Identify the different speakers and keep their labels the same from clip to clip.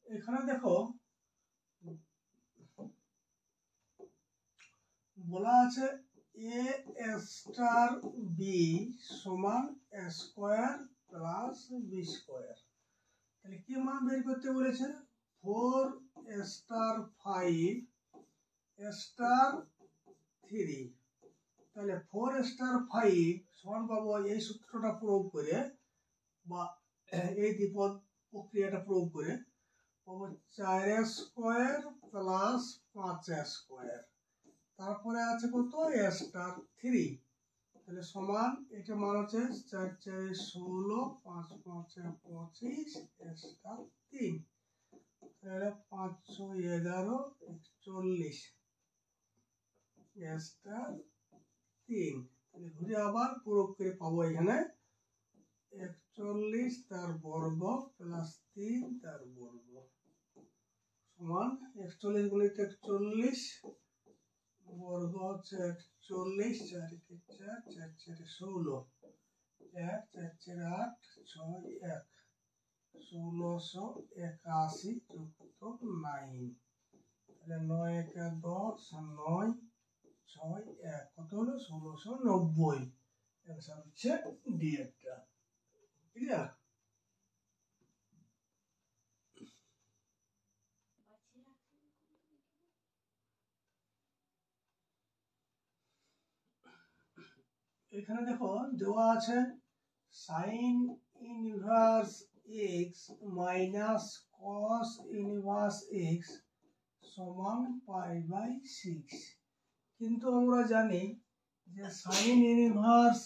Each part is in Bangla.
Speaker 1: এখানে দেখো বলা আছে এ স্টার বি সমান এ স্কোয়ার প্লাস বি স্কোয়ার। তাহলে কি মান বের করতে বলেছে? 4 স্টার 5 স্টার 3। তাহলে 4 স্টার 5 সমান পাবো এই সূত্রটা প্রয়োগ করে বা এই দ্বিপদ প্রক্রিয়াটা প্রয়োগ করে পাবো 4 স্কোয়ার প্লাস 5 স্কোয়ার, তারপরে আছে কত স্টার 3। তাহলে সমান এটা মান হচ্ছে 4 4 16 5 5 25 স্টার 3। তাহলে 5 6 11 41 স্টার 3। তাহলে ঘুরে আবার প্রয়োগ করে পাবো এখানে 41 তার বর্গ প্লাস 3 তার বর্গ সমান 41 গুণিত 41 বর্গ হচ্ছে 41, 4 কে 4 4 4 16 1 4 4 8 6 1 1681 যুক্ত 9। তাহলে 9 1 10 9 6 1 কত হলো 1690। অ্যান্সার হচ্ছে ডি এরটা। ক্লিয়ার? এখানে দেখো দেওয়া আছে sign inverse x minus cos inverse x সমান π/6। কিন্তু আমরা জানি যে sign inverse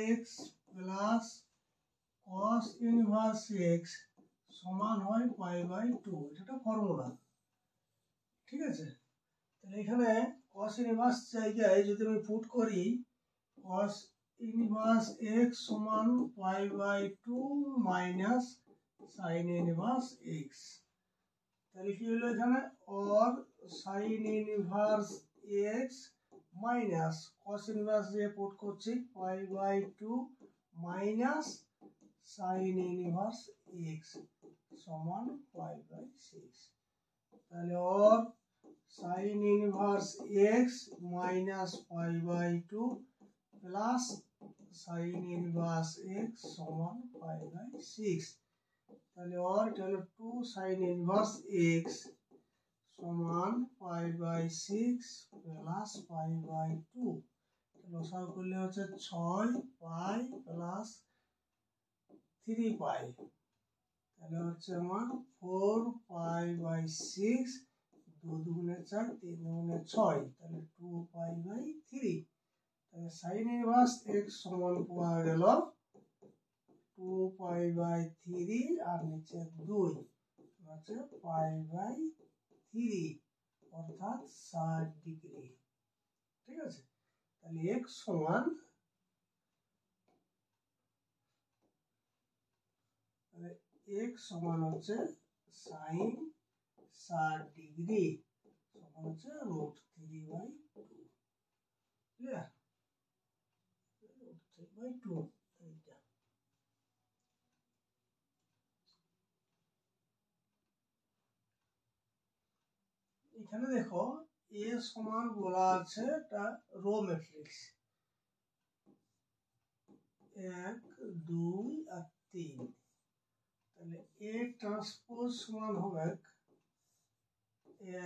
Speaker 1: x plus cos inverse x সমান হয় π/2। এটা ফর্মুলা, ঠিক আছে? তাহলে এখানে কস ইনভার্স জায়গায় যদি আমি পুট করি cos ইনভার্স x সমান π/2 মাইনাস sin ইনভার্স x। তাহলে কি হলো এখানে or sin inverse x minus cos inverse যে পুট করছি π/2 মাইনাস sin ইনভার্স x সমান π/6। তাহলে or sin inverse x minus π/2 plus sin inverse x সমান π/6। তাহলে or এটা হলো 2 sin ইনভার্স x সমান π/6 প্লাস π/2। লসাগু করলে হচ্ছে 6 পাই প্লাস 3 পাই। তাহলে হচ্ছে আমার 4 π/6 2 দুগুণে 4 3 দুগুণে 6 তাহলে 2 π/3। তাহলে sin ইনভার্স x সমান পাওয়া গেল 2 π/3 আর নিচে 2 হচ্ছে π/3 অর্থাৎ 60 ডিগ্রি। ঠিক আছে? তাহলে x সমান হচ্ছে sin 60 ডিগ্রি সমান হচ্ছে √3/2। ক্লিয়ার? √3/2 এইটা। এখানে দেখো a সমান বলা আছে এটা রো ম্যাট্রিক্স 1 2 আর 3। তাহলে a ট্রান্সপোজ সমান হবে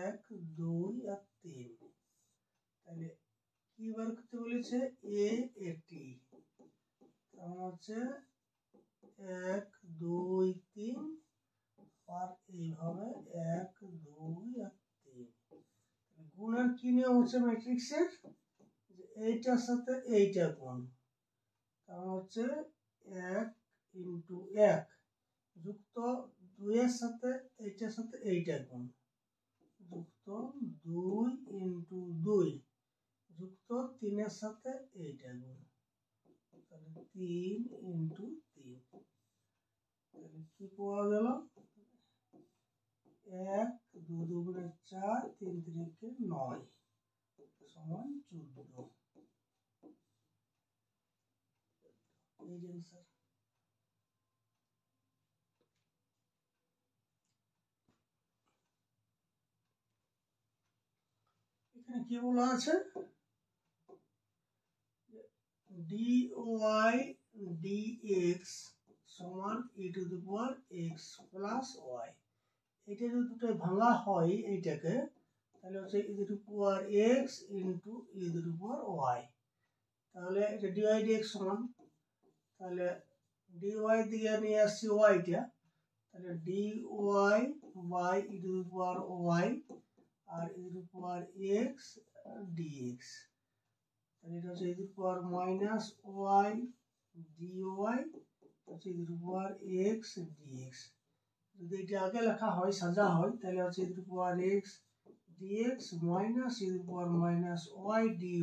Speaker 1: 1 2 আর 3। তাহলে কি বার করতে বলেছে a এটি, তাহলে হচ্ছে 1 2 3 আর এইভাবে 1 2 আর 3। গুণের কি নিয়ম হচ্ছে ম্যাট্রিক্সের যে এইটার সাথে এইটা গুণ, তাহলে হচ্ছে 1 ইনটু 1 যুক্ত 2 এর সাথে এইটার সাথে এইটা গুণ যুক্ত 2 ইনটু 2 যুক্ত 3 এর সাথে এইটা গুণ, তাহলে 3 ইনটু 3। তাহলে কি পাওয়া গেল 1 2 দুগুণে 4 3 3 9 সমান 14। এই যে স্যার এখানে কি বলা আছে dy dx সমান e to the power x plus y। এটা যদি দুটো ভাঙা হয় এইটাকে তাহলে হচ্ছে e to the power x into e to the power y। তাহলে এটা dy dx সমান, তাহলে dy দিকে নিয়ে আসছি y টা, তাহলে dy by e to the power y আর e to the power x dx। তাহলে এটা হচ্ছে e to the power minus y dy হচ্ছে e to the power x dx। যদি এটা আগে লেখা হয় সাজা হয় তাহলে হচ্ছে e to the power x dx minus e to the power minus y dy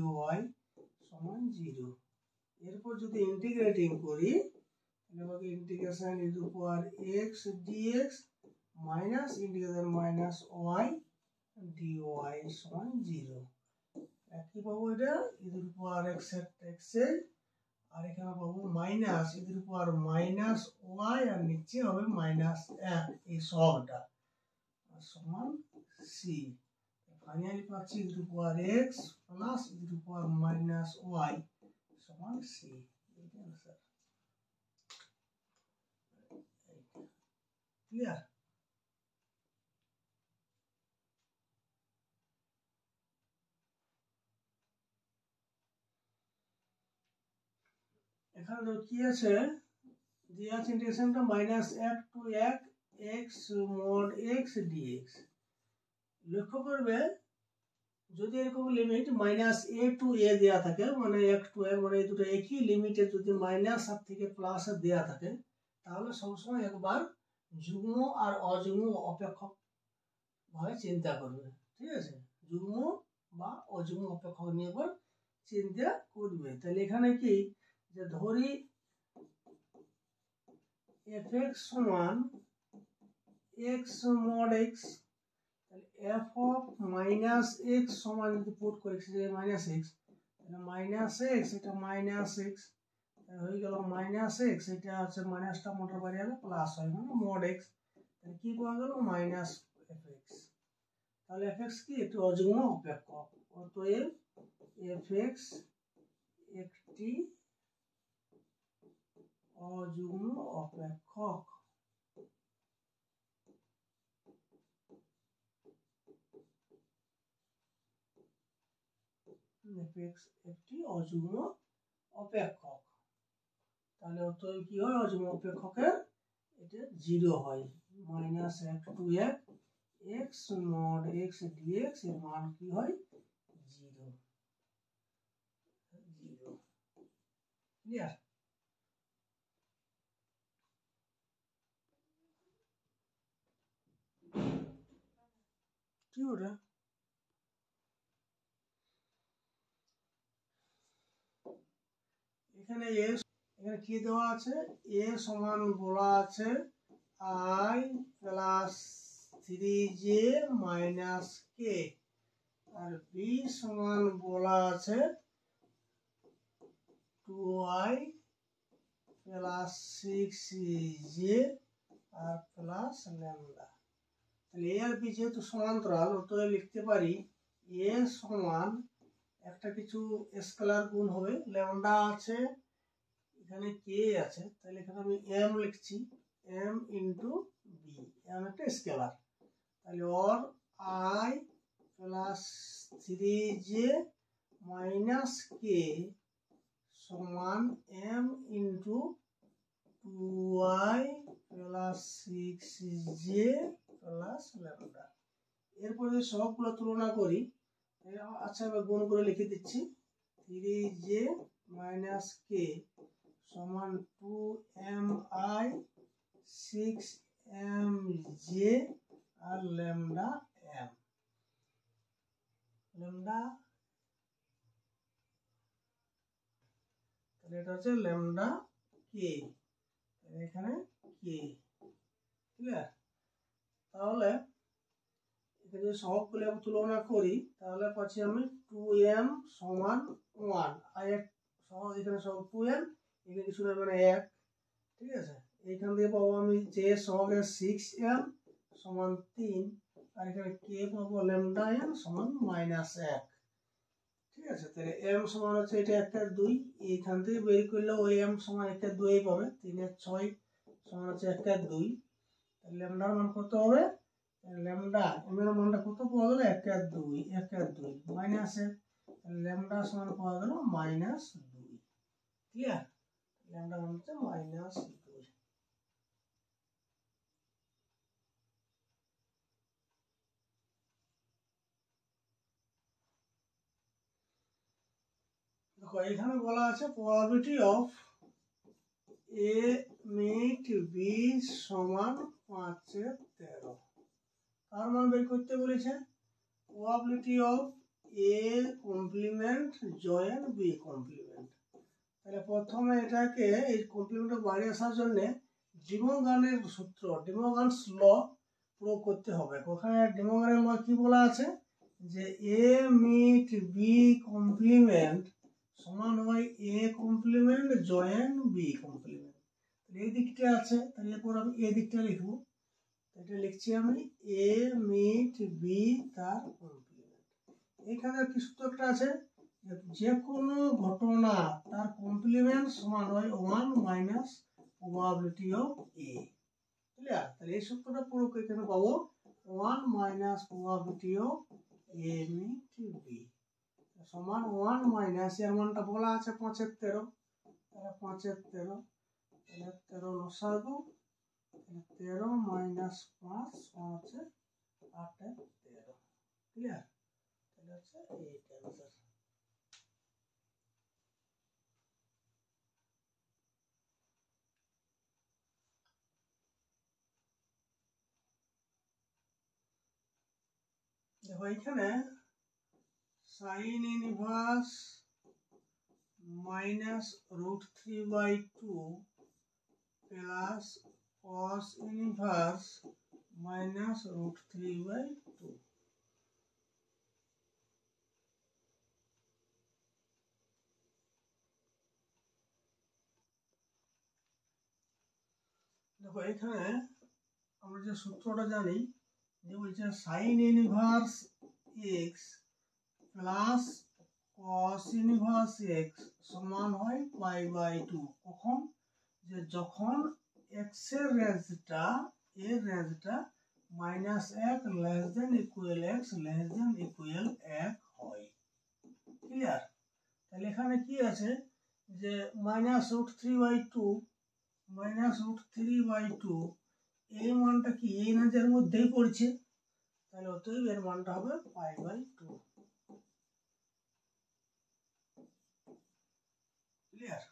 Speaker 1: সমান 0। এরপর যদি ইন্টিগ্রেটিং করি তাহলে হবে integration e to the power x dx minus integration minus y dy সমান 0। কি পাবো এটা e to the power x আর এখানে পাবো minus e to the power minus y আর নিচে হবে মাইনাস 1 এই সবটা সমান c। ফাইনালি পাচ্ছি e to the power x plus e to the power minus y সমান c। এটা आंसर ক্লিয়ার। এখানে তো কি আছে দেয়া আছে ইন্টিগ্রেশনটা minus 1 to 1 x mod x dx। লক্ষ্য করবে যদি এরকম limit minus a to a দেয়া থাকে মানে 1 টু 1 মানে এই দুটো একই লিমিটে যদি মাইনাস আর থেকে প্লাস দেয়া থাকে তাহলে সবসময় একবার যুগ্ম আর অযুগ্ম অপেক্ষক ভাবে চিন্তা করবে, ঠিক আছে? যুগ্ম বা অযুগ্ম অপেক্ষক নিয়ে একবার চিন্তা করবে। তাহলে এখানে কি যে ধরি fx সমান x mod x, তাহলে f অফ মাইনাস x সমান যদি পুট করে x যে মাইনাস x, তাহলে মাইনাস x এটা মাইনাস x হয়ে গেল মাইনাস x, এটা হচ্ছে মাইনাসটা মোটার বাইরে গেল প্লাস হয় মানে mod x, তাহলে কি পাওয়া গেল মাইনাস fx। তাহলে fx কি একটি অযুগ্ম অপেক্ষক, অতএব fx একটি অযুগ্ম অপেক্ষক। fx একটি অযুগ্ম অপেক্ষক। তাহলে অতএব কি হয় অযুগ্ম অপেক্ষকের এটা 0 হয়, minus 1 to 1 x mod x dx এর মান কি হয় 0। ক্লিয়ার। কি ওটা এখানে এখানে কি দেওয়া আছে a সমান বলা আছে i plus 3j minus k আর b সমান বলা আছে 2i প্লাস 6j আর প্লাস ল্যামডা। তাহলে a আর b যেহেতু সমান্তরাল অতএব লিখতে পারি a সমান একটা কিছু স্কেলার গুণ হবে ল্যামডা আছে এখানে কে আছে, তাহলে এখানে আমি m লিখছি m ইনটু b, m একটা স্কেলার, তাহলে or i plus 3j minus k সমান m into 2i plus 6j plus lambda. এরপরে সবগুলো তুলনা করি, আচ্ছা এবার গুণ করে লিখে দিচ্ছি 3j মাইনাস k সমান 2mi 6mj আর ল্যামডা m। ল্যামডা তাহলে এটা হচ্ছে ল্যামডা k, এখানে k। ক্লিয়ার। তাহলে যদি সহগগুলো তুলনা করি তাহলে পাচ্ছি আমি 2m সমান 1 আর এখানে সহগ 2m এখানে কিছু মানে 1, ঠিক আছে? এইখান থেকে পাবো আমি যে সহগের 6m সমান 3 আর এখানে k পাবো ল্যামডা m সমান -1। ঠিক আছে, তাহলে m সমান হচ্ছে এটা 1 আর 2, এইখান থেকে বের করলে ওই m সমান 1 আর 2 এই পাবে, 3 আর 6 সমান হচ্ছে 1 আর 2, তাহলে ল্যামডার মান কত হবে, ল্যামডা m এর মানটা কত পাওয়া গেল 1 আর 2, 1 আর 2 মাইনাস 1, ল্যামডা সমান পাওয়া গেল -2। ক্লিয়ার, ল্যামডা মান হচ্ছে -2। দেখো এখানে বলা আছে probability of A meet B সমান 5/13, কার মান বের করতে বলেছে, probability of A complement join B complement. তাহলে প্রথমে এটাকে এই কমপ্লিমেন্টে বাইরে আসার জন্য ডিমোগানের সূত্র, ডিমোগানস ল প্রয়োগ করতে হবে। ওখানে ডিমোগানের ল কি বলা আছে, যে এ মিট বি কমপ্লিমেন্ট সমান হয় A complement join B complement. এই দিকটা আছে, তাহলে এরপর আমি এই দিকটা লিখবো, এটা লিখছি আমি এ মিট বি তার কমপ্লিমেন্ট। এখানে কি সূত্র একটা আছে, যে কোনো ঘটনা তার কমপ্লিমেন্ট সমান হয় 1 minus probability of A. Clear, তাহলে এই সূত্রটা পুরো এখানে পাবো 1 minus probability of A meet B সমান 1 মাইনাস এর মানটা বলা আছে 5/13, তাহলে 5/13, তাহলে 13 লসাগু, 13 মাইনাস 5 সমান হচ্ছে 8/13। ক্লিয়ার, তাহলে হচ্ছে এইট অ্যান্সার। দেখো এখানে sign inverse -√3/2 plus cos inverse -√3/2। দেখো এখানে আমরা যে সূত্রটা জানি, যে বলছে sign inverse x plus cos inverse x সমান হয় π/2। কখন, যে যখন এক্স এর রেঞ্জটা -1 less than equal x less than equal 1 হয়। ক্লিয়ার, তাহলে এখানে কি আছে, যে -√3/2 এই মানটা কি এই রেঞ্জের মধ্যেই পড়ছে, তাহলে অতএব এর মানটা হবে π/2। ক্লিয়ার।